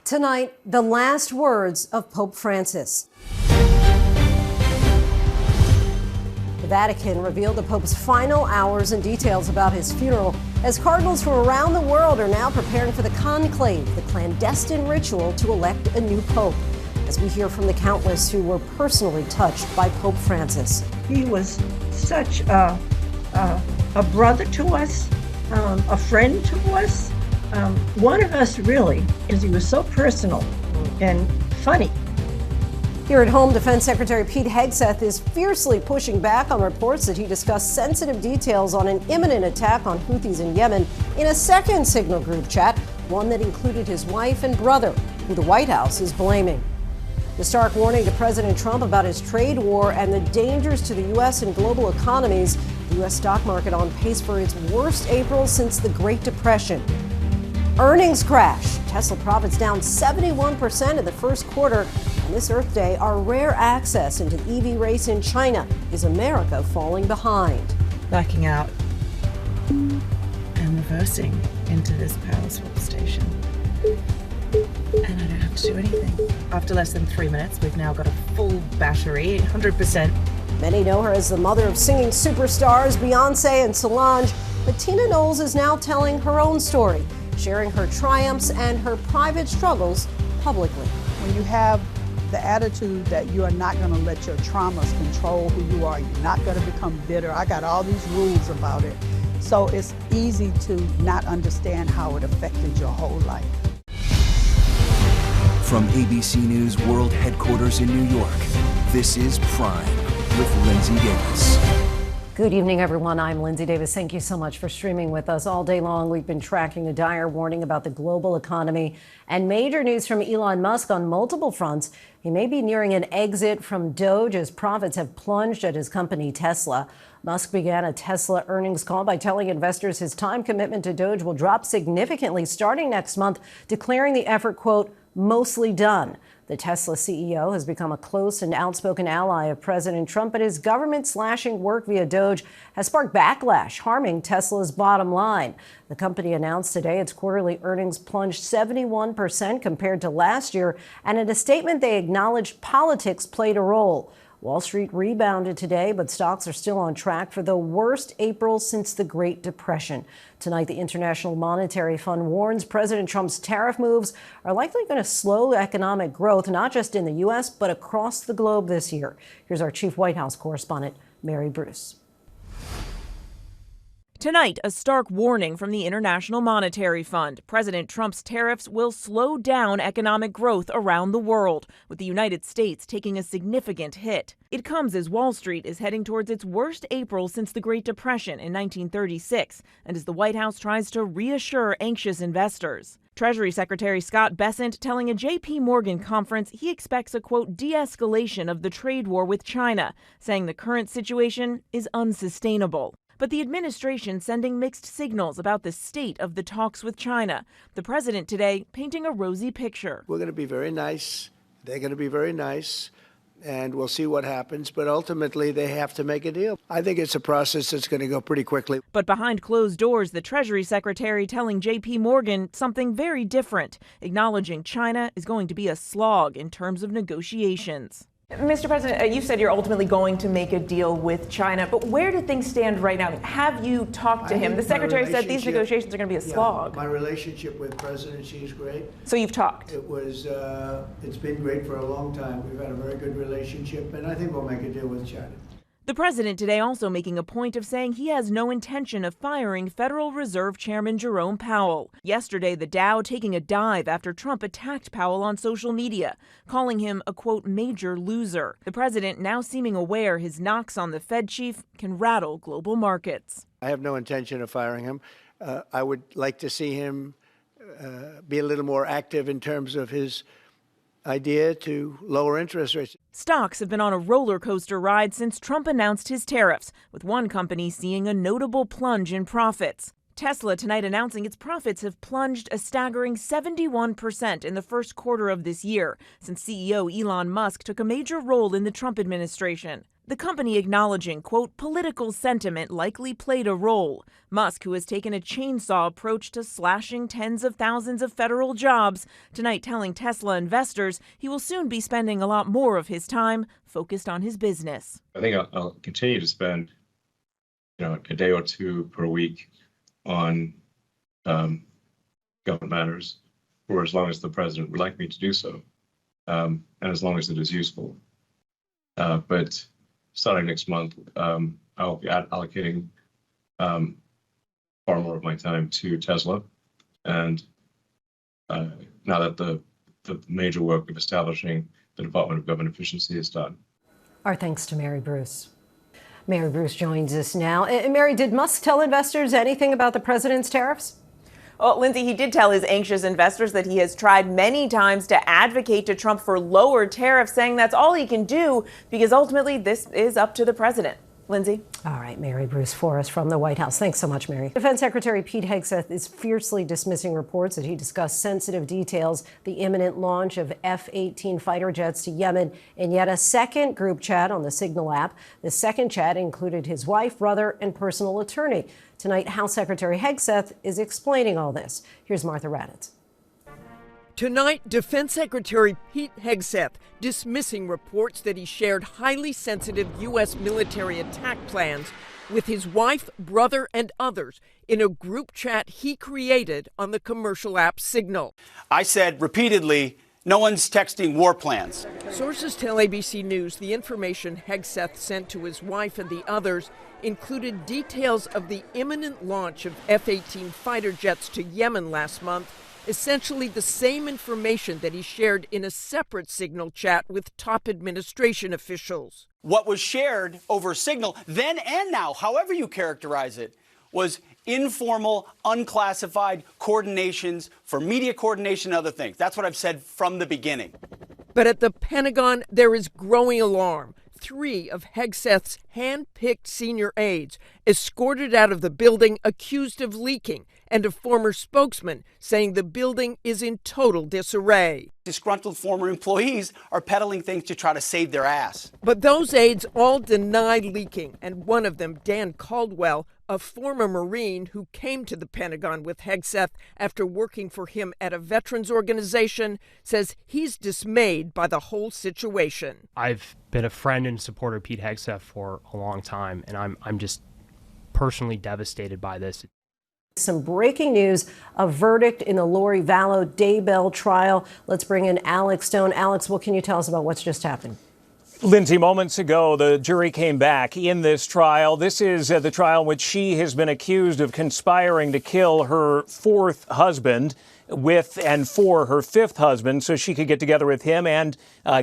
Tonight, the last words of Pope Francis. The Vatican revealed the Pope's final hours and details about his funeral as cardinals from around the world are now preparing for the conclave, the clandestine ritual to elect a new pope. As we hear from the countless who were personally touched by Pope Francis. He was such a brother to us, a friend to us. One of us, really, because he was so personal and funny. Here at home, Defense Secretary Pete Hegseth is fiercely pushing back on reports that he discussed sensitive details on an imminent attack on Houthis in Yemen in a second Signal group chat, one that included his wife and brother, who the White House is blaming. The stark warning to President Trump about his trade war and the dangers to the U.S. and global economies. The U.S. stock market on pace for its worst April since the Great Depression. Earnings crash. Tesla profits down 71% in the first quarter. And this Earth Day, our rare access into the EV race in China. Is America falling behind? Backing out and reversing into this power swap station. And I don't have to do anything. After less than 3 minutes, we've now got a full battery, 100%. Many know her as the mother of singing superstars Beyonce and Solange. But Tina Knowles is now telling her own story, sharing her triumphs and her private struggles publicly. When you have the attitude that you are not going to let your traumas control who you are, you're not going to become bitter. I got all these rules about it. So it's easy to not understand how it affected your whole life. From ABC News World Headquarters in New York, this is Prime with Linsey Davis. Good evening, everyone. I'm Linsey Davis. Thank you so much for streaming with us all day long. We've been tracking a dire warning about the global economy and major news from Elon Musk on multiple fronts. He may be nearing an exit from Doge as profits have plunged at his company Tesla. Musk began a Tesla earnings call by telling investors his time commitment to Doge will drop significantly starting next month, declaring the effort, quote, mostly done. The Tesla CEO has become a close and outspoken ally of President Trump, but his government slashing work via Doge has sparked backlash, harming Tesla's bottom line. The company announced today its quarterly earnings plunged 71% compared to last year, and in a statement they acknowledged politics played a role. Wall Street rebounded today, but stocks are still on track for the worst April since the Great Depression. Tonight, the International Monetary Fund warns President Trump's tariff moves are likely going to slow economic growth, not just in the U.S., but across the globe this year. Here's our chief White House correspondent, Mary Bruce. Tonight, a stark warning from the International Monetary Fund. President Trump's tariffs will slow down economic growth around the world, with the United States taking a significant hit. It comes as Wall Street is heading towards its worst April since the Great Depression in 1936, and as the White House tries to reassure anxious investors. Treasury Secretary Scott Bessent telling a J.P. Morgan conference he expects a, quote, de-escalation of the trade war with China, saying the current situation is unsustainable. But the administration sending mixed signals about the state of the talks with China. The president today painting a rosy picture. We're going to be very nice. They're going to be very nice. And we'll see what happens. But ultimately, they have to make a deal. I think it's a process that's going to go pretty quickly. But behind closed doors, the Treasury Secretary telling J.P. Morgan something very different, acknowledging China is going to be a slog in terms of negotiations. Mr. President, you said you're ultimately going to make a deal with China, but where do things stand right now? Have you talked to him? The Secretary said these negotiations are going to be a slog. My relationship with President Xi is great. So you've talked? It's been great for a long time. We've had a very good relationship, and I think we'll make a deal with China. The president today also making a point of saying he has no intention of firing Federal Reserve Chairman Jerome Powell. Yesterday, the Dow taking a dive after Trump attacked Powell on social media, calling him a, quote, major loser. The president now seeming aware his knocks on the Fed chief can rattle global markets. I have no intention of firing him. I would like to see him be a little more active in terms of his idea to lower interest rates. Stocks have been on a roller coaster ride since Trump announced his tariffs, with one company seeing a notable plunge in profits. Tesla tonight announcing its profits have plunged a staggering 71% in the first quarter of this year, since CEO Elon Musk took a major role in the Trump administration. The company acknowledging, quote, political sentiment likely played a role. Musk, who has taken a chainsaw approach to slashing tens of thousands of federal jobs, tonight telling Tesla investors he will soon be spending a lot more of his time focused on his business. I think I'll continue to spend, a day or two per week on government matters for as long as the president would like me to do so, and as long as it is useful. But starting next month, I'll be allocating far more of my time to Tesla. And now that the major work of establishing the Department of Government Efficiency is done. Our thanks to Mary Bruce. Mary Bruce joins us now. Mary, did Musk tell investors anything about the president's tariffs? Well, Linsey, he did tell his anxious investors that he has tried many times to advocate to Trump for lower tariffs, saying that's all he can do because ultimately this is up to the president. Linsey? All right, Mary Bruce for us from the White House. Thanks so much, Mary. Defense Secretary Pete Hegseth is fiercely dismissing reports that he discussed sensitive details, the imminent launch of F-18 fighter jets to Yemen in yet a second group chat on the Signal app. The second chat included his wife, brother, and personal attorney. Tonight, House Secretary Hegseth is explaining all this. Here's Martha Raddatz. Tonight, Defense Secretary Pete Hegseth dismissing reports that he shared highly sensitive U.S. military attack plans with his wife, brother, and others in a group chat he created on the commercial app Signal. I said repeatedly, no one's texting war plans. Sources tell ABC News the information Hegseth sent to his wife and the others included details of the imminent launch of F-18 fighter jets to Yemen last month, essentially the same information that he shared in a separate Signal chat with top administration officials. What was shared over Signal, then and now, however you characterize it, was informal, unclassified coordinations for media coordination and other things. That's what I've said from the beginning. But at the Pentagon, there is growing alarm. 3 of Hegseth's hand-picked senior aides escorted out of the building accused of leaking, and a former spokesman saying the building is in total disarray. Disgruntled former employees are peddling things to try to save their ass. But those aides all denied leaking, and one of them, Dan Caldwell, a former Marine who came to the Pentagon with Hegseth after working for him at a veterans organization, says he's dismayed by the whole situation. I've been a friend and supporter of Pete Hegseth for a long time, and I'm just personally devastated by this. Some breaking news, a verdict in the Lori Vallow Daybell trial. Let's bring in Alex Stone. Alex, what can you tell us about what's just happened? Linsey, moments ago, the jury came back in this trial. This is the trial in which she has been accused of conspiring to kill her 4th husband with and for her 5th husband so she could get together with him and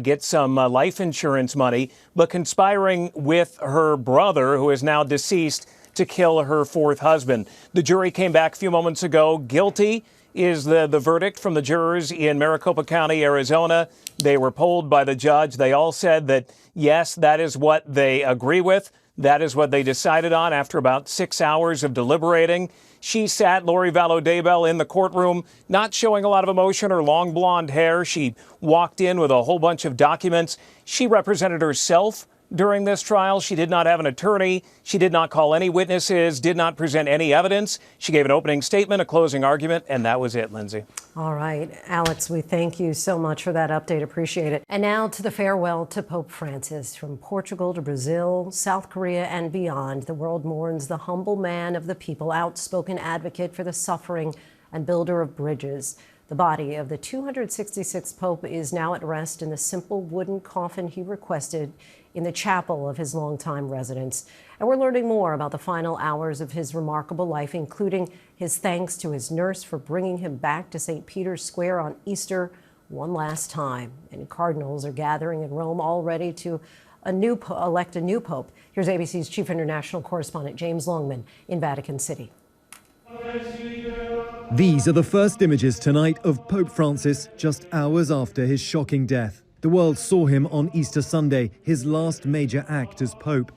get some life insurance money, but conspiring with her brother, who is now deceased, to kill her 4th husband. The jury came back a few moments ago. Guilty is the verdict from the jurors in Maricopa County, Arizona. They were polled by the judge. They all said that, yes, that is what they agree with. That is what they decided on after about 6 hours of deliberating. She sat, Lori Vallow Daybell, in the courtroom, not showing a lot of emotion. Her long blonde hair. She walked in with a whole bunch of documents. She represented herself during this trial. She did not have an attorney. She did not call any witnesses, did not present any evidence. She gave an opening statement, a closing argument, and that was it, Linsey. All right, Alex, we thank you so much for that update. Appreciate it. And now to the farewell to Pope Francis. From Portugal to Brazil, South Korea, and beyond, the world mourns the humble man of the people, outspoken advocate for the suffering and builder of bridges. The body of the 266th Pope is now at rest in the simple wooden coffin he requested in the chapel of his longtime residence. And we're learning more about the final hours of his remarkable life, including his thanks to his nurse for bringing him back to St. Peter's Square on Easter one last time. And cardinals are gathering in Rome all ready to elect a new pope. Here's ABC's chief international correspondent James Longman in Vatican City. These are the first images tonight of Pope Francis just hours after his shocking death. The world saw him on Easter Sunday, his last major act as Pope.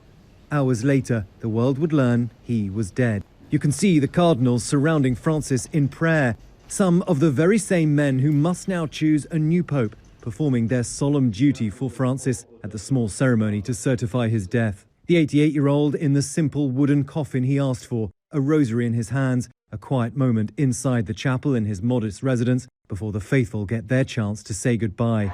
Hours later, the world would learn he was dead. You can see the cardinals surrounding Francis in prayer, some of the very same men who must now choose a new pope performing their solemn duty for Francis at the small ceremony to certify his death. The 88-year-old in the simple wooden coffin he asked for, a rosary in his hands, a quiet moment inside the chapel in his modest residence before the faithful get their chance to say goodbye.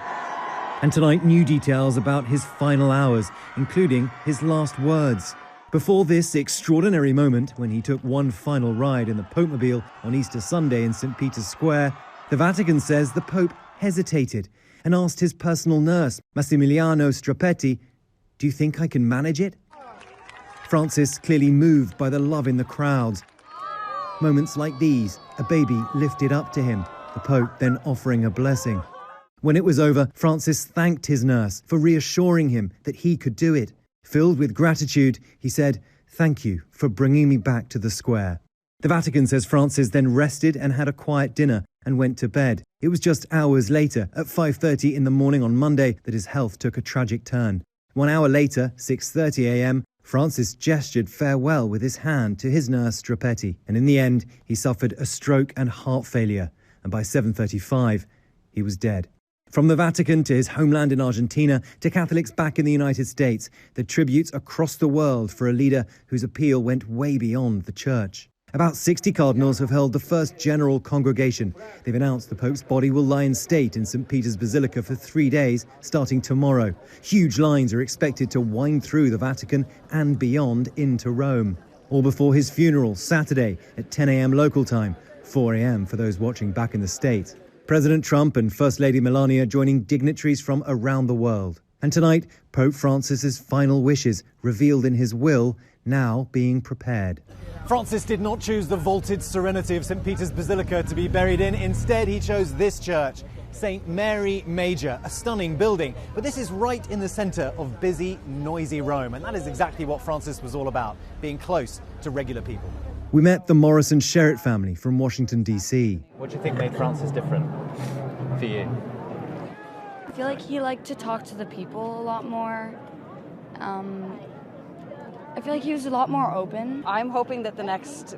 And tonight, new details about his final hours, including his last words. Before this extraordinary moment, when he took one final ride in the Popemobile on Easter Sunday in St. Peter's Square, the Vatican says the Pope hesitated and asked his personal nurse, Massimiliano Strapetti, "Do you think I can manage it?" Francis clearly moved by the love in the crowds. Moments like these, a baby lifted up to him, the Pope then offering a blessing. When it was over, Francis thanked his nurse for reassuring him that he could do it. Filled with gratitude, he said, "Thank you for bringing me back to the square." The Vatican says Francis then rested and had a quiet dinner and went to bed. It was just hours later, at 5:30 in the morning on Monday, that his health took a tragic turn. 1 hour later, 6:30 a.m., Francis gestured farewell with his hand to his nurse Strapetti, and in the end, he suffered a stroke and heart failure, and by 7:35, he was dead. From the Vatican to his homeland in Argentina to Catholics back in the United States, the tributes across the world for a leader whose appeal went way beyond the church. About 60 cardinals have held the first general congregation. They've announced the Pope's body will lie in state in St. Peter's Basilica for 3 days, starting tomorrow. Huge lines are expected to wind through the Vatican and beyond into Rome. All before his funeral, Saturday at 10 a.m. local time, 4 a.m. for those watching back in the States. President Trump and First Lady Melania joining dignitaries from around the world. And tonight, Pope Francis's final wishes, revealed in his will, now being prepared. Francis did not choose the vaulted serenity of St. Peter's Basilica to be buried in. Instead, he chose this church, St. Mary Major, a stunning building. But this is right in the centre of busy, noisy Rome. And that is exactly what Francis was all about, being close to regular people. We met the Morrison Sherritt family from Washington, D.C. What do you think made Francis different for you? I feel like he liked to talk to the people a lot more. I feel like he was a lot more open. I'm hoping that the next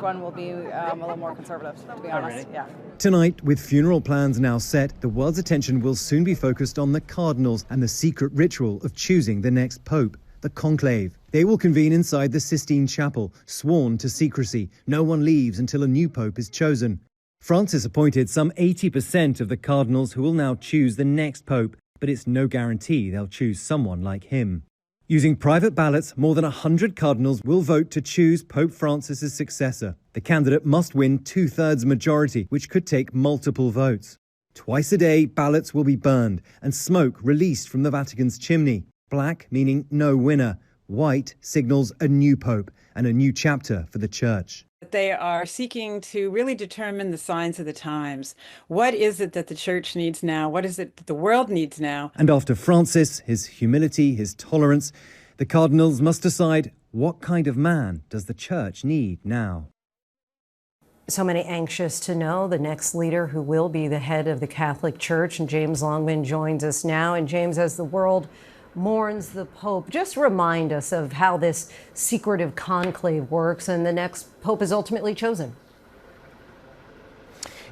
one will be a little more conservative, to be honest. Really? Yeah. Tonight, with funeral plans now set, the world's attention will soon be focused on the cardinals and the secret ritual of choosing the next pope, the conclave. They will convene inside the Sistine Chapel, sworn to secrecy. No one leaves until a new pope is chosen. Francis appointed some 80% of the cardinals who will now choose the next pope, but it's no guarantee they'll choose someone like him. Using private ballots, more than 100 cardinals will vote to choose Pope Francis's successor. The candidate must win 2/3 majority, which could take multiple votes. Twice a day, ballots will be burned and smoke released from the Vatican's chimney. Black meaning no winner. White signals a new pope and a new chapter for the church. They are seeking to really determine the signs of the times. What is it that the church needs now? What is it that the world needs now? And after Francis, his humility, his tolerance, the cardinals must decide, what kind of man does the church need now? So many anxious to know the next leader who will be the head of the Catholic Church. And James Longman joins us now. And James, as the world mourns the Pope, just remind us of how this secretive conclave works and the next Pope is ultimately chosen.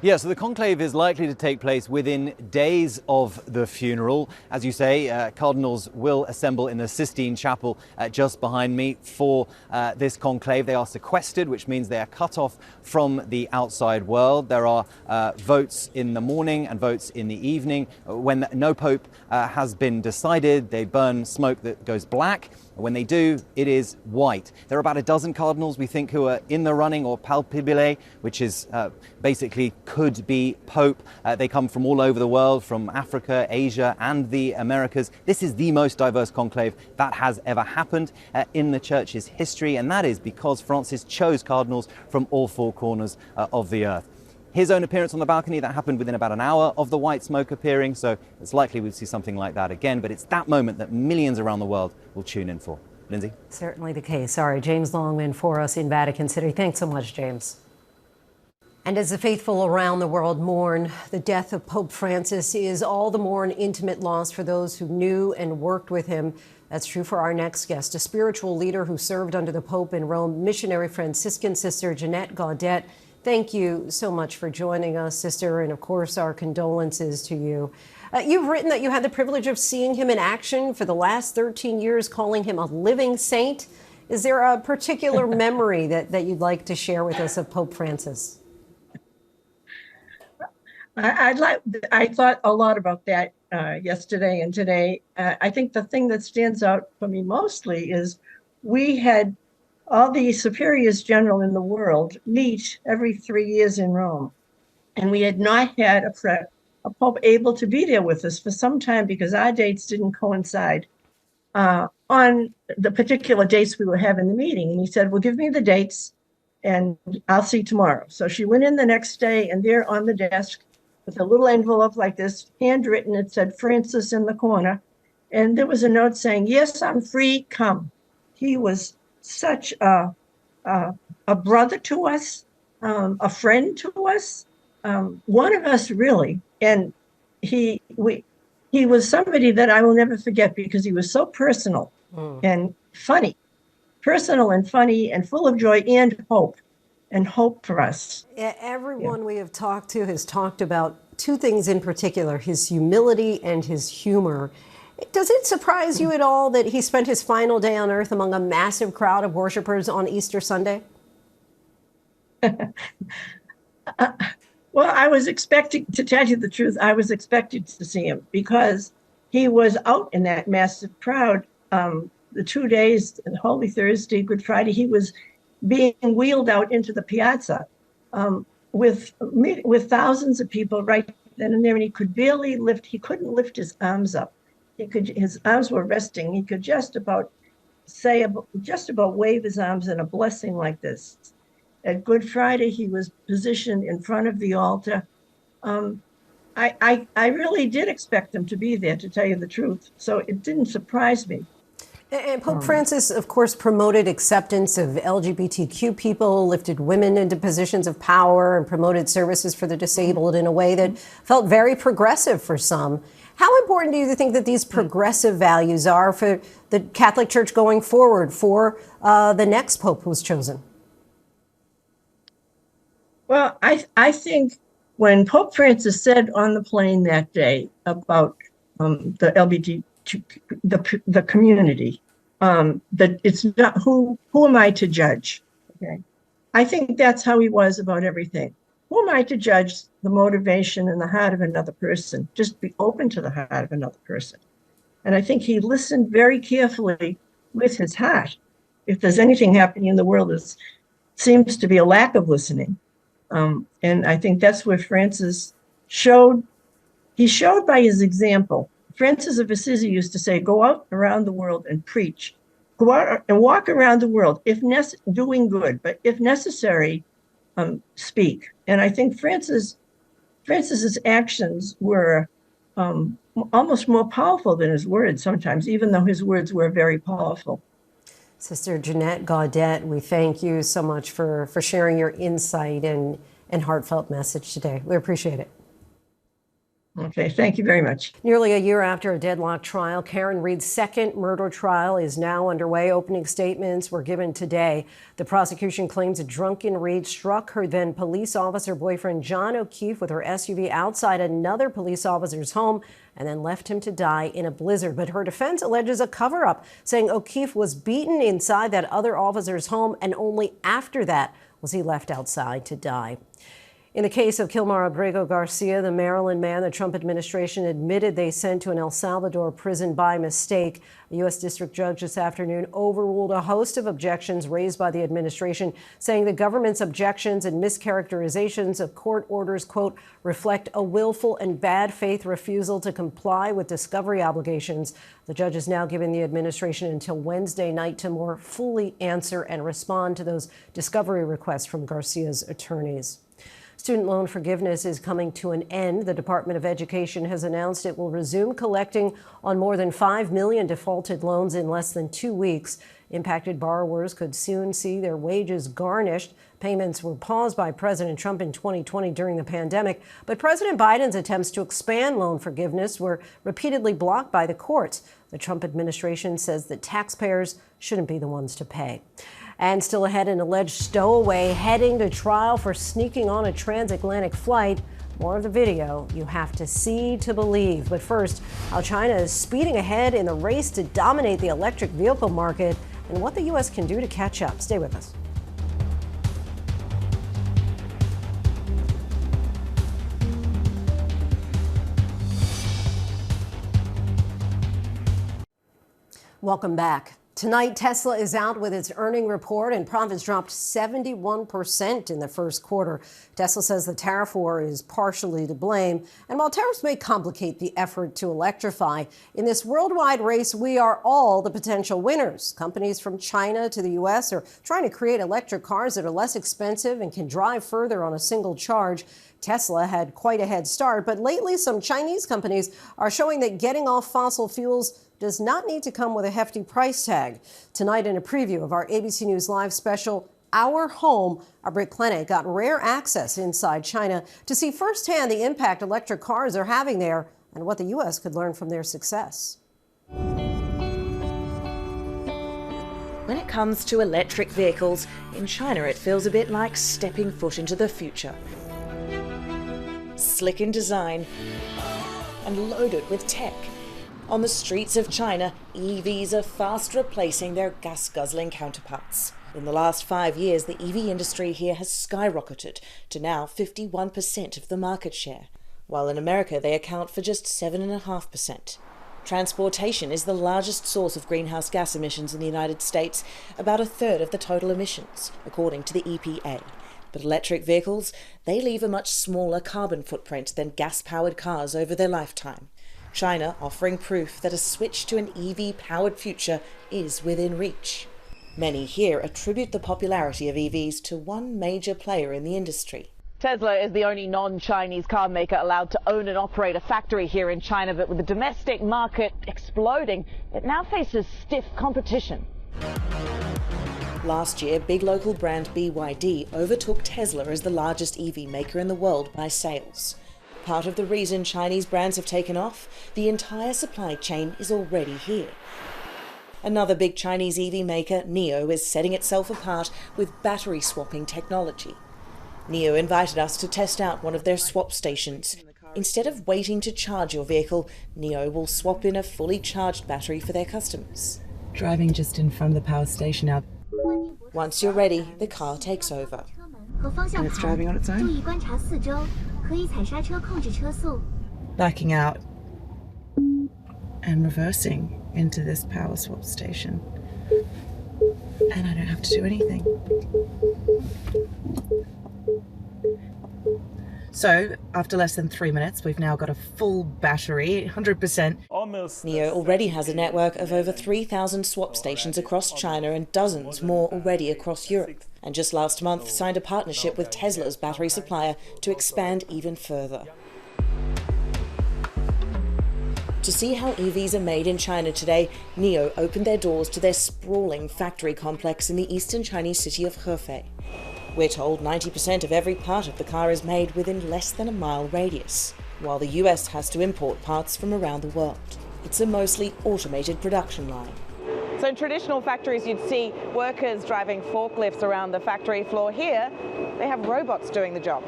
Yeah, so the conclave is likely to take place within days of the funeral. As you say, cardinals will assemble in the Sistine Chapel just behind me for this conclave. They are sequestered, which means they are cut off from the outside world. There are votes in the morning and votes in the evening. When no pope has been decided, they burn smoke that goes black. When they do, it is white. There are about a dozen cardinals, we think, who are in the running, or palpabile, which is basically could be pope. They come from all over the world, from Africa, Asia, and the Americas. This is the most diverse conclave that has ever happened in the church's history, and that is because Francis chose cardinals from all four corners of the earth. His own appearance on the balcony, that happened within about an hour of the white smoke appearing, so it's likely we'll see something like that again, but it's that moment that millions around the world will tune in for. Lindsay? Certainly the case. Sorry, James Longman for us in Vatican City. Thanks so much, James. And as the faithful around the world mourn, the death of Pope Francis is all the more an intimate loss for those who knew and worked with him. That's true for our next guest, a spiritual leader who served under the Pope in Rome, missionary Franciscan sister Jeanette Gaudet. Thank you so much for joining us, Sister, and of course, our condolences to you. You've written that you had the privilege of seeing him in action for the last 13 years, calling him a living saint. Is there a particular memory that you'd like to share with us of Pope Francis? I thought a lot about that yesterday and today. I think the thing that stands out for me mostly is we had all the superiors general in the world meet every 3 years in Rome. And we had not had a pope able to be there with us for some time because our dates didn't coincide on the particular dates we were having the meeting. And he said, well, give me the dates and I'll see tomorrow. So she went in the next day, and there on the desk with a little envelope like this, handwritten, it said Francis in the corner. And there was a note saying, yes, I'm free, come. He was such a brother to us, a friend to us, one of us really. And he was somebody that I will never forget because he was so personal and funny, personal and funny and full of joy and hope for us. Everyone we have talked to has talked about two things in particular, his humility and his humor. Does it surprise you at all that he spent his final day on earth among a massive crowd of worshipers on Easter Sunday? Well, I was expecting, to tell you the truth, I was expecting to see him because he was out in that massive crowd the 2 days, Holy Thursday, Good Friday. He was being wheeled out into the piazza with thousands of people right then and there, and he couldn't lift his arms up. His arms were resting. He could just about wave his arms in a blessing like this. At Good Friday, he was positioned in front of the altar. I really did expect him to be there, to tell you the truth. So it didn't surprise me. And Pope Francis, of course, promoted acceptance of LGBTQ people, lifted women into positions of power, and promoted services for the disabled in a way that felt very progressive for some. How important do you think that these progressive values are for the Catholic Church going forward for the next Pope who's chosen? Well, I think when Pope Francis said on the plane that day about the LGBT, the community, that it's not who am I to judge? Okay, I think that's how he was about everything. Who am I to judge the motivation and the heart of another person? Just be open to the heart of another person. And I think he listened very carefully with his heart. If there's anything happening in the world, it seems to be a lack of listening. And I think that's where Francis showed by his example. Francis of Assisi used to say, go out around the world and preach. Go out and walk around the world, doing good, but if necessary, speak. And I think Francis's actions were almost more powerful than his words sometimes, even though his words were very powerful. Sister Jeanette Gaudet, we thank you so much for sharing your insight and heartfelt message today. We appreciate it. Okay, thank you very much. Nearly a year after a deadlocked trial, Karen Reed's second murder trial is now underway. Opening statements were given today. The prosecution claims a drunken Reed struck her then police officer boyfriend John O'Keefe with her SUV outside another police officer's home and then left him to die in a blizzard. But her defense alleges a cover-up, saying O'Keefe was beaten inside that other officer's home and only after that was he left outside to die. In the case of Kilmar Abrego Garcia, the Maryland man the Trump administration admitted they sent to an El Salvador prison by mistake, a U.S. district judge this afternoon overruled a host of objections raised by the administration, saying the government's objections and mischaracterizations of court orders, quote, reflect a willful and bad faith refusal to comply with discovery obligations. The judge is now giving the administration until Wednesday night to more fully answer and respond to those discovery requests from Garcia's attorneys. Student loan forgiveness is coming to an end. The Department of Education has announced it will resume collecting on more than 5 million defaulted loans in less than 2 weeks. Impacted borrowers could soon see their wages garnished. Payments were paused by President Trump in 2020 during the pandemic, but President Biden's attempts to expand loan forgiveness were repeatedly blocked by the courts. The Trump administration says that taxpayers shouldn't be the ones to pay. And still ahead, an alleged stowaway heading to trial for sneaking on a transatlantic flight. More of the video you have to see to believe. But first, how China is speeding ahead in the race to dominate the electric vehicle market and what the U.S. can do to catch up. Stay with us. Welcome back. Tonight, Tesla is out with its earnings report, and profits dropped 71% in the first quarter. Tesla says the tariff war is partially to blame. And while tariffs may complicate the effort to electrify, in this worldwide race, we are all the potential winners. Companies from China to the U.S. are trying to create electric cars that are less expensive and can drive further on a single charge. Tesla had quite a head start, but lately some Chinese companies are showing that getting off fossil fuels does not need to come with a hefty price tag. Tonight, in a preview of our ABC News Live special, Our Home, our Britt Clinic got rare access inside China to see firsthand the impact electric cars are having there and what the U.S. could learn from their success. When it comes to electric vehicles, in China it feels a bit like stepping foot into the future. Slick in design and loaded with tech. On the streets of China, EVs are fast replacing their gas-guzzling counterparts. In the last 5 years, the EV industry here has skyrocketed to now 51% of the market share, while in America they account for just 7.5%. Transportation is the largest source of greenhouse gas emissions in the United States, about a third of the total emissions, according to the EPA. But electric vehicles, they leave a much smaller carbon footprint than gas-powered cars over their lifetime. China offering proof that a switch to an EV-powered future is within reach. Many here attribute the popularity of EVs to one major player in the industry. Tesla is the only non-Chinese car maker allowed to own and operate a factory here in China, but with the domestic market exploding, it now faces stiff competition. Last year, big local brand BYD overtook Tesla as the largest EV maker in the world by sales. Part of the reason Chinese brands have taken off, the entire supply chain is already here. Another big Chinese EV maker, NIO, is setting itself apart with battery swapping technology. NIO invited us to test out one of their swap stations. Instead of waiting to charge your vehicle, NIO will swap in a fully charged battery for their customers. Driving just in front of the power station now. Once you're ready, the car takes over. And it's driving on its own. Backing out and reversing into this power swap station. And I don't have to do anything. So, after less than 3 minutes, we've now got a full battery, 100%. NIO already has a network of over 3,000 swap stations across China and dozens more already across Europe. And just last month signed a partnership with Tesla's battery supplier to expand even further. To see how EVs are made in China today, NIO opened their doors to their sprawling factory complex in the eastern Chinese city of Hefei. We're told 90% of every part of the car is made within less than a mile radius, while the US has to import parts from around the world. It's a mostly automated production line. So in traditional factories, you'd see workers driving forklifts around the factory floor. Here, they have robots doing the job.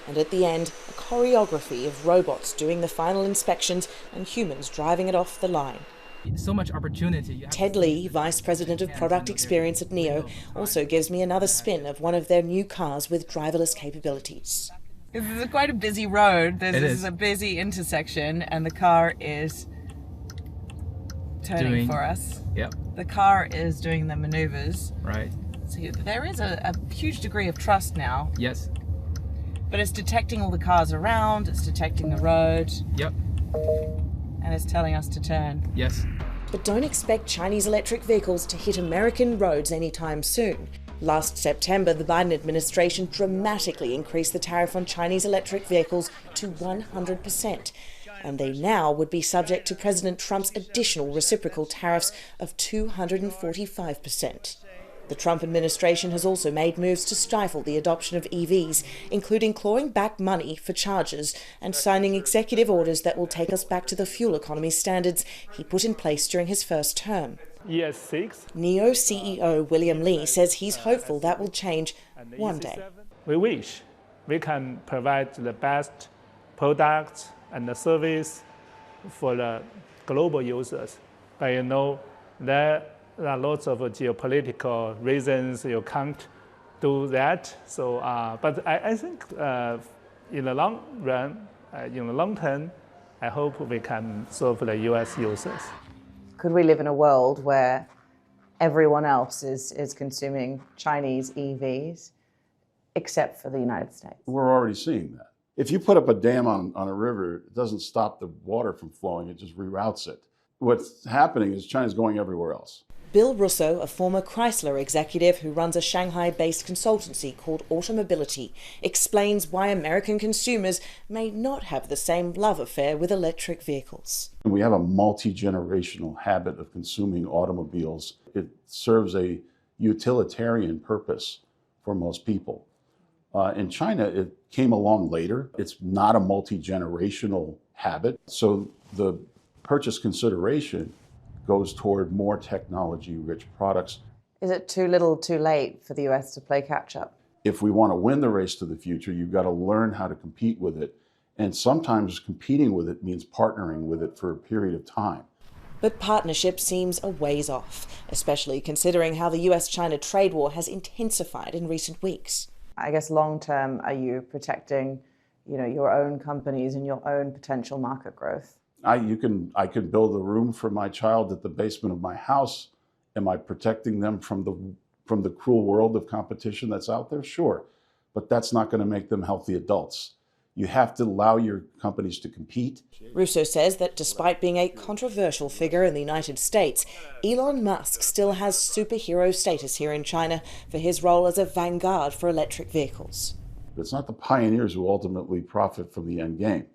And at the end, a choreography of robots doing the final inspections and humans driving it off the line. So much opportunity. Ted Lee, Vice President of Product Experience at NIO, also gives me another spin of one of their new cars with driverless capabilities. This is quite a busy road. This is a busy intersection, and the car is turning for us. Yep. The car is doing the maneuvers. Right. So there is a huge degree of trust now. Yes. But it's detecting all the cars around, it's detecting the road. Yep. And it's telling us to turn. Yes. But don't expect Chinese electric vehicles to hit American roads anytime soon. Last September, the Biden administration dramatically increased the tariff on Chinese electric vehicles to 100%. And they now would be subject to President Trump's additional reciprocal tariffs of 245%. The Trump administration has also made moves to stifle the adoption of EVs, including clawing back money for chargers and signing executive orders that will take us back to the fuel economy standards he put in place during his first term. ES6. NIO CEO William Li says he's hopeful that will change one day. We wish we can provide the best products and the service for the global users. But there are lots of geopolitical reasons you can't do that. So, but I think in the long run, in the long term, I hope we can serve the U.S. users. Could we live in a world where everyone else is consuming Chinese EVs except for the United States? We're already seeing that. If you put up a dam on a river, it doesn't stop the water from flowing, it just reroutes it. What's happening is China's going everywhere else. Bill Russo, a former Chrysler executive who runs a Shanghai-based consultancy called Automobility, explains why American consumers may not have the same love affair with electric vehicles. We have a multi-generational habit of consuming automobiles. It serves a utilitarian purpose for most people. In China, it came along later. It's not a multi-generational habit. So the purchase consideration goes toward more technology-rich products. Is it too little too late for the US to play catch-up? If we want to win the race to the future, you've got to learn how to compete with it. And sometimes competing with it means partnering with it for a period of time. But partnership seems a ways off, especially considering how the US-China trade war has intensified in recent weeks. I guess long-term, are you protecting, your own companies and your own potential market growth? I could build a room for my child at the basement of my house. Am I protecting them from the cruel world of competition that's out there? Sure, but that's not going to make them healthy adults. You have to allow your companies to compete. Russo says that despite being a controversial figure in the United States, Elon Musk still has superhero status here in China for his role as a vanguard for electric vehicles. It's not the pioneers who ultimately profit from the end game.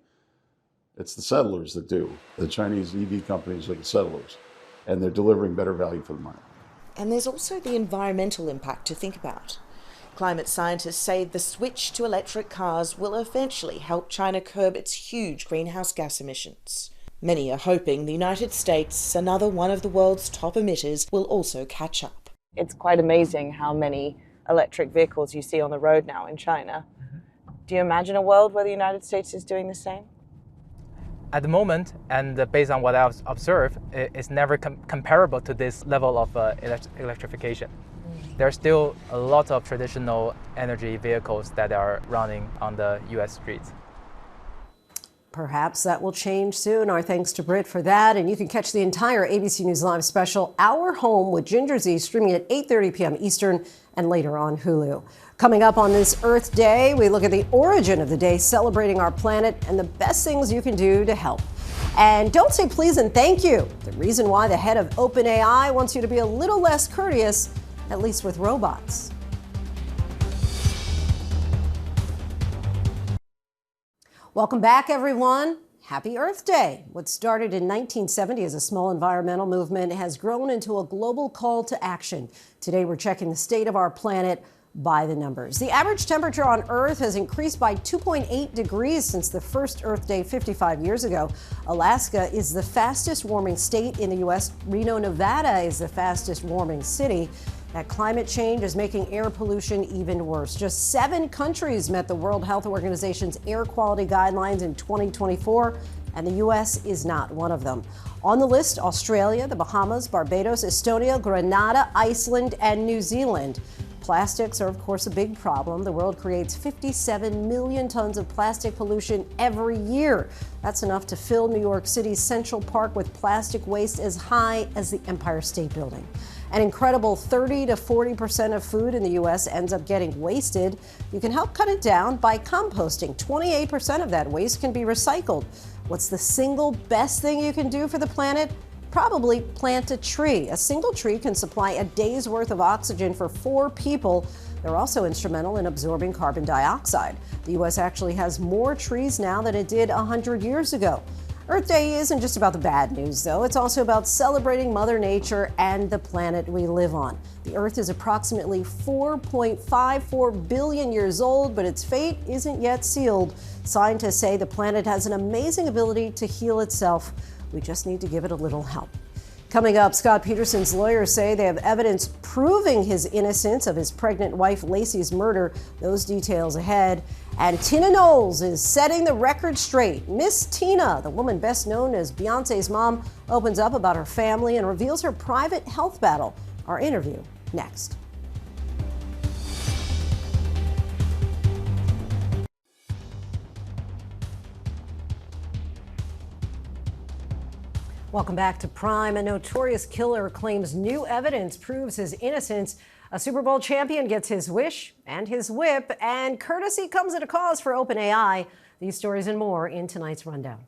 It's the settlers that do. The Chinese EV companies are the settlers, and they're delivering better value for the money. And there's also the environmental impact to think about. Climate scientists say the switch to electric cars will eventually help China curb its huge greenhouse gas emissions. Many are hoping the United States, another one of the world's top emitters, will also catch up. It's quite amazing how many electric vehicles you see on the road now in China. Do you imagine a world where the United States is doing the same? At the moment, and based on what I've observed, it's never comparable to this level of electrification. There are still a lot of traditional energy vehicles that are running on the U.S. streets. Perhaps that will change soon. Our thanks to Britt for that. And you can catch the entire ABC News Live special, Our Home with Ginger Zee, streaming at 8:30 p.m. Eastern and later on Hulu. Coming up on this Earth Day, we look at the origin of the day, celebrating our planet and the best things you can do to help. And don't say please and thank you. The reason why the head of OpenAI wants you to be a little less courteous, at least with robots. Welcome back, everyone. Happy Earth Day. What started in 1970 as a small environmental movement has grown into a global call to action. Today, we're checking the state of our planet by the numbers. The average temperature on Earth has increased by 2.8 degrees since the first Earth Day 55 years ago. Alaska is the fastest warming state in the U.S. Reno, Nevada is the fastest warming city. That climate change is making air pollution even worse. Just 7 countries met the World Health Organization's air quality guidelines in 2024, and the U.S. is not one of them. On the list, Australia, the Bahamas, Barbados, Estonia, Grenada, Iceland, and New Zealand. Plastics are, of course, a big problem. The world creates 57 million tons of plastic pollution every year. That's enough to fill New York City's Central Park with plastic waste as high as the Empire State Building. An incredible 30 to 40% of food in the U.S. ends up getting wasted. You can help cut it down by composting. 28% of that waste can be recycled. What's the single best thing you can do for the planet? Probably plant a tree. A single tree can supply a day's worth of oxygen for 4 people. They're also instrumental in absorbing carbon dioxide. The U.S. actually has more trees now than it did 100 years ago. Earth Day isn't just about the bad news, though. It's also about celebrating Mother Nature and the planet we live on. The Earth is approximately 4.54 billion years old, but its fate isn't yet sealed. Scientists say the planet has an amazing ability to heal itself. We just need to give it a little help. Coming up, Scott Peterson's lawyers say they have evidence proving his innocence of his pregnant wife Lacey's murder. Those details ahead. And Tina Knowles is setting the record straight. Miss Tina, the woman best known as Beyonce's mom, opens up about her family and reveals her private health battle. Our interview next. Welcome back to Prime. A notorious killer claims new evidence proves his innocence. A Super Bowl champion gets his wish and his whip, and courtesy comes at a cost for OpenAI. These stories and more in tonight's rundown.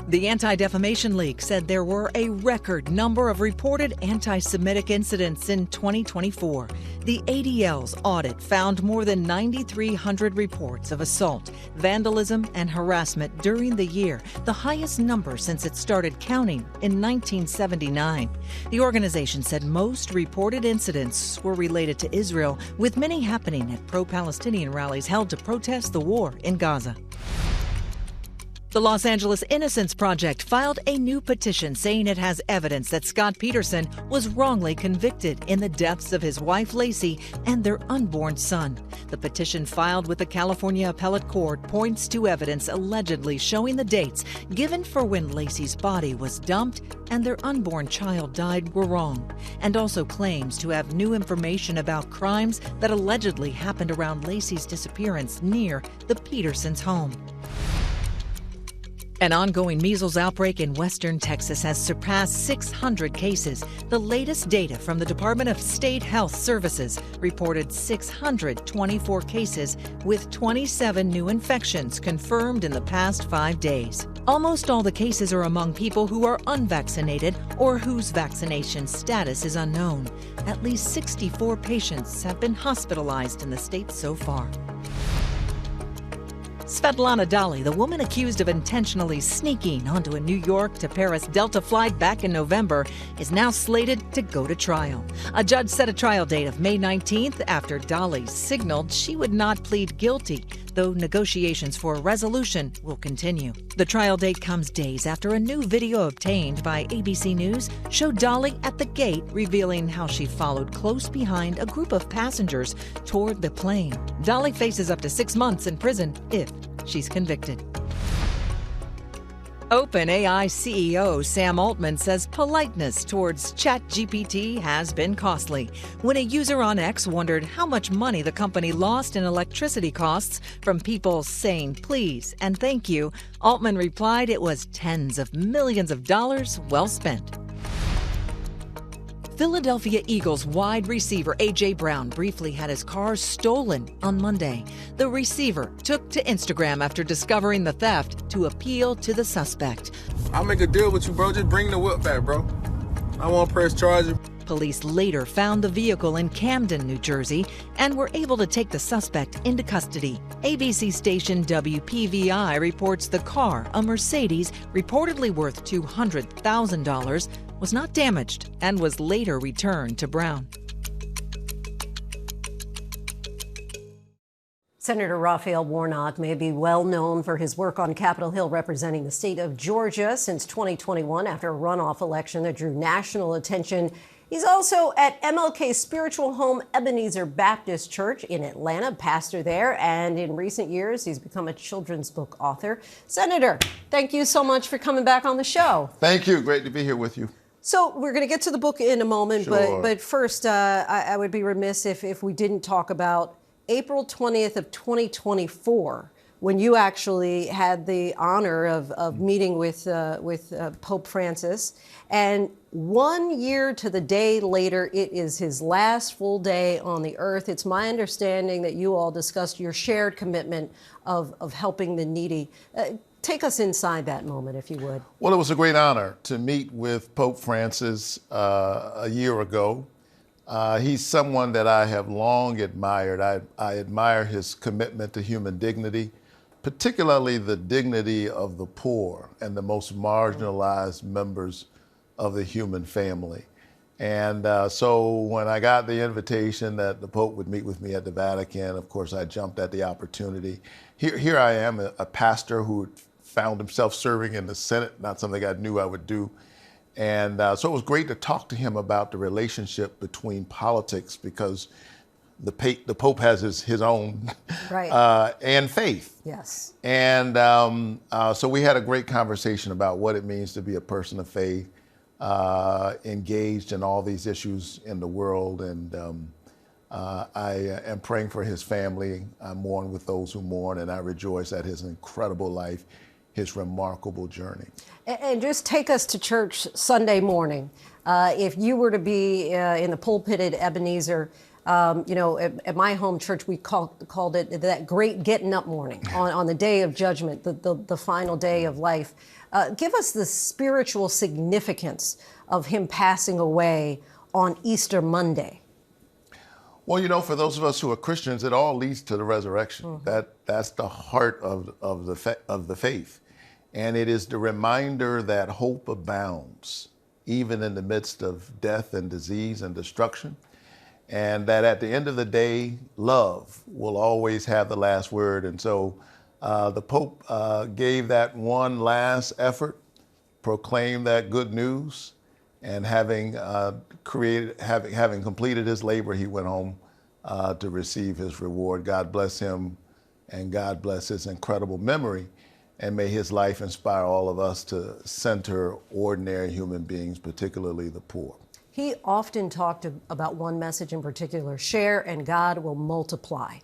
The Anti-Defamation League said there were a record number of reported anti-Semitic incidents in 2024. The ADL's audit found more than 9,300 reports of assault, vandalism, and harassment during the year, the highest number since it started counting in 1979. The organization said most reported incidents were related to Israel, with many happening at pro-Palestinian rallies held to protest the war in Gaza. The Los Angeles Innocence Project filed a new petition saying it has evidence that Scott Peterson was wrongly convicted in the deaths of his wife Lacey and their unborn son. The petition filed with the California Appellate Court points to evidence allegedly showing the dates given for when Lacey's body was dumped and their unborn child died were wrong, and also claims to have new information about crimes that allegedly happened around Lacey's disappearance near the Petersons' home. An ongoing measles outbreak in western Texas has surpassed 600 cases. The latest data from the Department of State Health Services reported 624 cases, with 27 new infections confirmed in the past 5 days. Almost all the cases are among people who are unvaccinated or whose vaccination status is unknown. At least 64 patients have been hospitalized in the state so far. Svetlana Dali, the woman accused of intentionally sneaking onto a New York to Paris Delta flight back in November, is now slated to go to trial. A judge set a trial date of May 19th after Dali signaled she would not plead guilty, though negotiations for a resolution will continue. The trial date comes days after a new video obtained by ABC News showed Dali at the gate revealing how she followed close behind a group of passengers toward the plane. Dali faces up to 6 months in prison if she's convicted. OpenAI CEO Sam Altman says politeness towards ChatGPT has been costly. When a user on X wondered how much money the company lost in electricity costs from people saying please and thank you, Altman replied it was tens of millions of dollars well spent. Philadelphia Eagles wide receiver A.J. Brown briefly had his car stolen on Monday. The receiver took to Instagram after discovering the theft to appeal to the suspect. I'll make a deal with you, bro. Just bring the whip back, bro. I won't press charges. Police later found the vehicle in Camden, New Jersey, and were able to take the suspect into custody. ABC station WPVI reports the car, a Mercedes reportedly worth $200,000, was not damaged and was later returned to Brown. Senator Raphael Warnock may be well known for his work on Capitol Hill representing the state of Georgia since 2021 after a runoff election that drew national attention. He's also at MLK's spiritual home Ebenezer Baptist Church in Atlanta, pastor there, and in recent years he's become a children's book author. Senator, thank you so much for coming back on the show. Thank you. Great to be here with you. So we're going to get to the book in a moment, Sure. but first I would be remiss if we didn't talk about April 20th of 2024, when you actually had the honor of meeting with Pope Francis. And 1 year to the day later, it is his last full day on the earth. It's my understanding that you all discussed your shared commitment of helping the needy. Take us inside that moment, if you would. Well, it was a great honor to meet with Pope Francis a year ago. He's someone that I have long admired. I admire his commitment to human dignity, particularly the dignity of the poor and the most marginalized members of the human family. And so when I got the invitation that the Pope would meet with me at the Vatican, of course, I jumped at the opportunity. Here I am, a pastor who found himself serving in the Senate, not something I knew I would do. And so it was great to talk to him about the relationship between politics, because the Pope has his own, right. And faith. Yes. And so we had a great conversation about what it means to be a person of faith, engaged in all these issues in the world. And I am praying for his family. I mourn with those who mourn, and I rejoice at his incredible life, his remarkable journey. And just take us to church Sunday morning. If you were to be in the pulpit at Ebenezer, at my home church, we called it that great getting up morning on the day of judgment, the final day of life. Give us the spiritual significance of him passing away on Easter Monday. Well, for those of us who are Christians, it all leads to the resurrection. Mm-hmm. That's the heart of the faith. And it is the reminder that hope abounds, even in the midst of death and disease and destruction. And that at the end of the day, love will always have the last word. And so the Pope gave that one last effort, proclaimed that good news, and having completed his labor, he went home to receive his reward. God bless him, and God bless his incredible memory. And may his life inspire all of us to center ordinary human beings, particularly the poor. He often talked about one message in particular: share and God will multiply.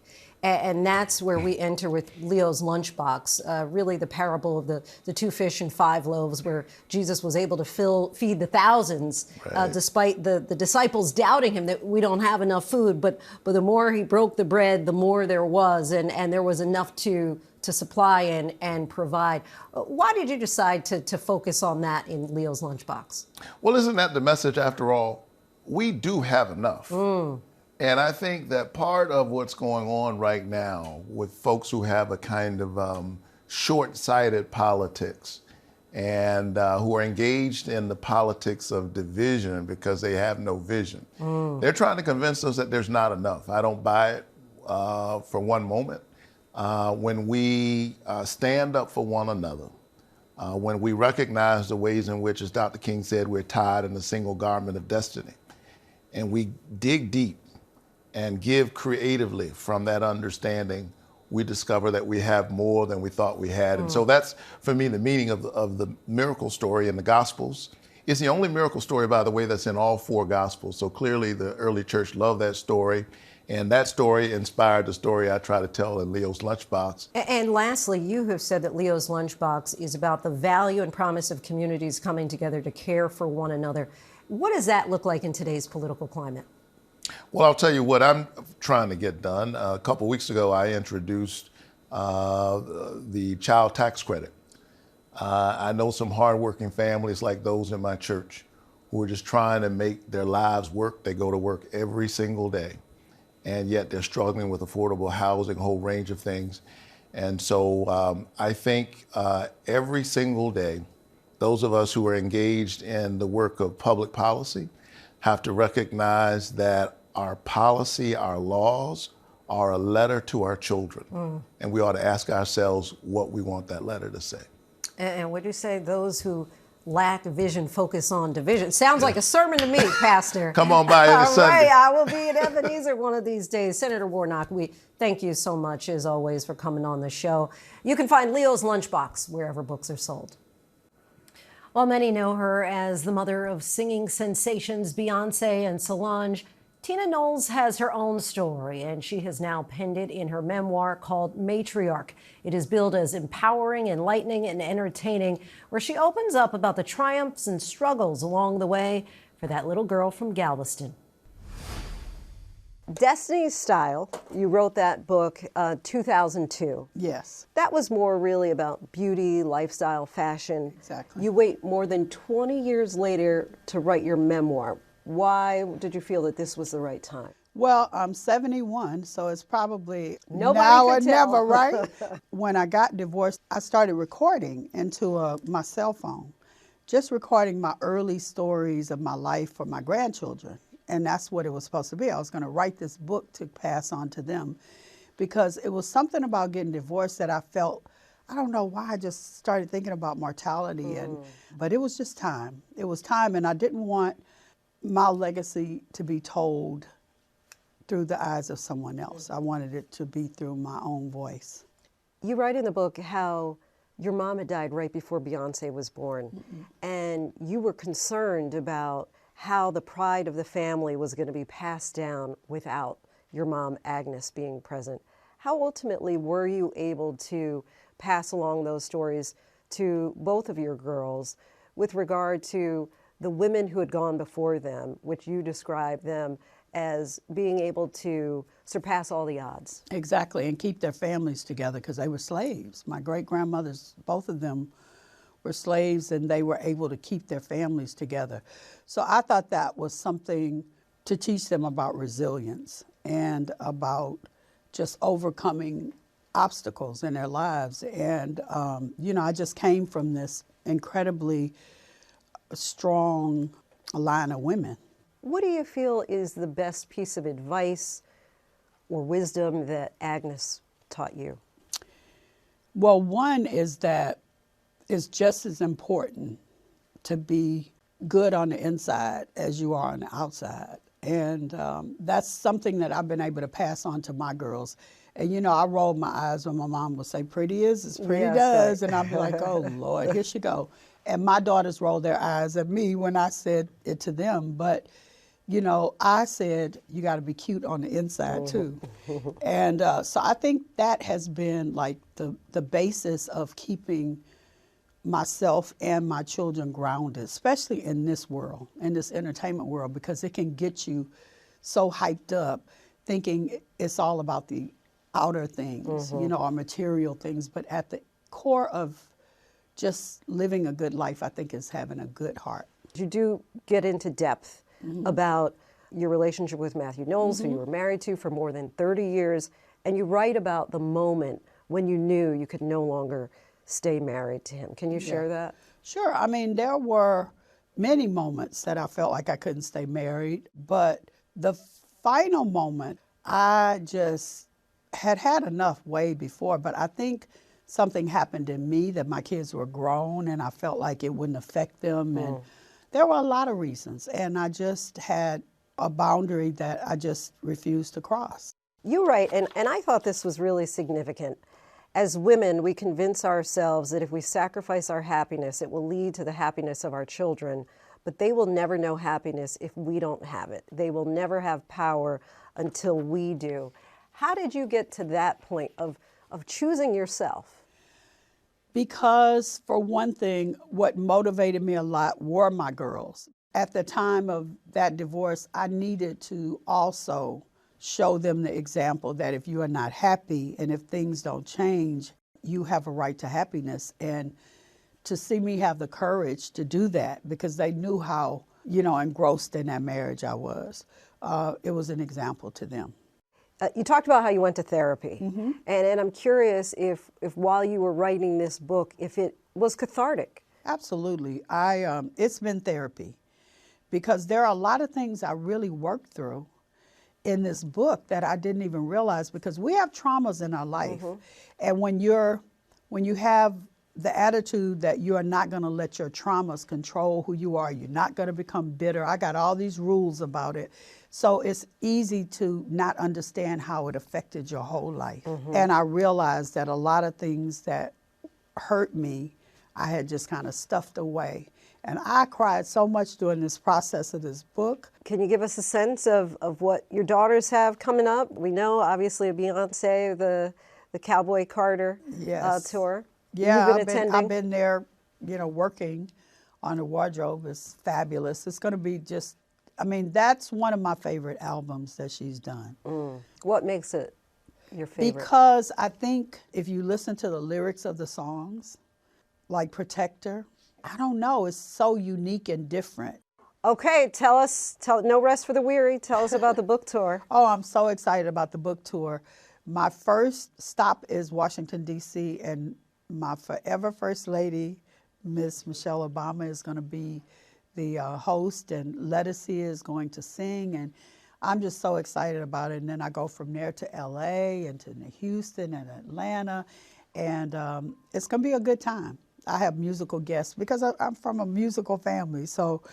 And that's where we enter with Leo's lunchbox, really the parable of the 2 fish and 5 loaves, where Jesus was able to feed the thousands, right. Despite the disciples doubting him that we don't have enough food. But the more he broke the bread, the more there was, and there was enough to supply and provide. Why did you decide to focus on that in Leo's lunchbox? Well, isn't that the message after all? We do have enough. And I think that part of what's going on right now with folks who have a kind of short-sighted politics and who are engaged in the politics of division because they have no vision. They're trying to convince us that there's not enough. I don't buy it for one moment. When we stand up for one another, when we recognize the ways in which, as Dr. King said, we're tied in a single garment of destiny, and we dig deep and give creatively from that understanding, we discover that we have more than we thought we had. And so that's, for me, the meaning of the miracle story in the Gospels. It's the only miracle story, by the way, that's in all 4 Gospels. So clearly the early church loved that story. And that story inspired the story I try to tell in Leo's Lunchbox. And lastly, you have said that Leo's Lunchbox is about the value and promise of communities coming together to care for one another. What does that look like in today's political climate? Well, I'll tell you what I'm trying to get done. A couple weeks ago, I introduced the child tax credit. I know some hardworking families like those in my church who are just trying to make their lives work. They go to work every single day, and yet they're struggling with affordable housing, a whole range of things. And so I think every single day, those of us who are engaged in the work of public policy have to recognize that our policy, our laws, are a letter to our children. And we ought to ask ourselves what we want that letter to say. And would you say those who lack vision focus on division? Sounds like a sermon to me, Pastor. Come on by every Sunday. Right, I will be in Ebenezer one of these days. Senator Warnock, we thank you so much, as always, for coming on the show. You can find Leo's Lunchbox wherever books are sold. While many know her as the mother of singing sensations Beyonce and Solange, Tina Knowles has her own story, and she has now penned it in her memoir called Matriarch. It is billed as empowering, enlightening, and entertaining, where she opens up about the triumphs and struggles along the way for that little girl from Galveston. Destiny's Style, you wrote that book 2002. Yes. That was more really about beauty, lifestyle, fashion. Exactly. You wait more than 20 years later to write your memoir. Why did you feel that this was the right time? Well, I'm 71, so it's probably Nobody now or could tell. never, right? When I got divorced, I started recording into my cell phone, just recording my early stories of my life for my grandchildren. And that's what it was supposed to be. I was going to write this book to pass on to them because it was something about getting divorced that I felt I don't know why I just started thinking about mortality, but it was just time. It was time, and I didn't want my legacy to be told through the eyes of someone else. I wanted it to be through my own voice. You write in the book how your mom had died right before Beyonce was born, and you were concerned about how the pride of the family was going to be passed down without your mom, Agnes, being present. How ultimately were you able to pass along those stories to both of your girls with regard to the women who had gone before them, which you described them as being able to surpass all the odds? Exactly, and keep their families together because they were slaves. My great-grandmothers, both of them were slaves, and they were able to keep their families together. So I thought that was something to teach them about resilience and about just overcoming obstacles in their lives. And, you know, I just came from this incredibly strong line of women. What do you feel is the best piece of advice or wisdom that Agnes taught you? Well, one is that it's just as important to be good on the inside as you are on the outside. And that's something that I've been able to pass on to my girls. And, you know, I rolled my eyes when my mom would say, pretty is as pretty does. And I'd be like, oh, Lord, here she go. And my daughters rolled their eyes at me when I said it to them. But, you know, I said, you got to be cute on the inside, too. And so I think that has been like the basis of keeping myself and my children grounded, especially in this world, in this entertainment world, because it can get you so hyped up thinking it's all about the outer things, you know, or material things. But at the core of just living a good life, I think, is having a good heart. You do get into depth about your relationship with Matthew Knowles, who you were married to for more than 30 years, and you write about the moment when you knew you could no longer stay married to him. Can you share that? Sure. I mean, there were many moments that I felt like I couldn't stay married, but the final moment, I just had enough way before, but I think something happened in me that my kids were grown and I felt like it wouldn't affect them. And there were a lot of reasons, and I just had a boundary that I just refused to cross. You write, and I thought this was really significant. As women, we convince ourselves that if we sacrifice our happiness, it will lead to the happiness of our children, but they will never know happiness if we don't have it. They will never have power until we do. How did you get to that point of choosing yourself? Because, for one thing, what motivated me a lot were my girls. At the time of that divorce, I needed to also show them the example that if you are not happy and if things don't change, you have a right to happiness. And to see me have the courage to do that, because they knew how, you know, engrossed in that marriage I was, it was an example to them. You talked about how you went to therapy, and I'm curious if while you were writing this book, if it was cathartic. Absolutely. It's been therapy, because there are a lot of things I really worked through in this book that I didn't even realize, because we have traumas in our life. And when you have the attitude that you are not going to let your traumas control who you are, you're not going to become bitter. I got all these rules about it. So it's easy to not understand how it affected your whole life. And I realized that a lot of things that hurt me, I had just kind of stuffed away. And I cried so much during this process of this book. Can you give us a sense of what your daughters have coming up? We know, obviously, Beyonce, the Cowboy Carter tour. Yeah, You've been attending. I've been there, you know, working on the wardrobe. It's fabulous. It's going to be just, I mean, that's one of my favorite albums that she's done. What makes it your favorite? Because I think if you listen to the lyrics of the songs, like Protector, I don't know, it's so unique and different. Okay, no rest for the weary. Tell us about the book tour. Oh, I'm so excited about the book tour. My first stop is Washington, D.C., and my forever First Lady, Miss Michelle Obama, is going to be the host, and Lettucey is going to sing, and I'm just so excited about it. And then I go from there to L.A. and to Houston and Atlanta, And it's going to be a good time. I have musical guests because I'm from a musical family, so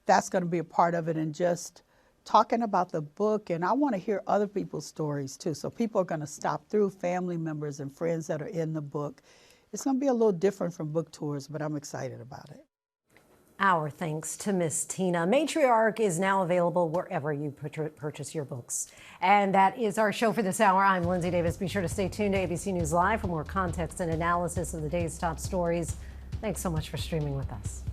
that's going to be a part of it, and just talking about the book. And I want to hear other people's stories too. So people are going to stop through, family members and friends that are in the book. It's going to be a little different from book tours, but I'm excited about it. Our thanks to Miss Tina. Matriarch is now available wherever you purchase your books. And that is our show for this hour. I'm Linsey Davis. Be sure to stay tuned to ABC News Live for more context and analysis of the day's top stories. Thanks so much for streaming with us.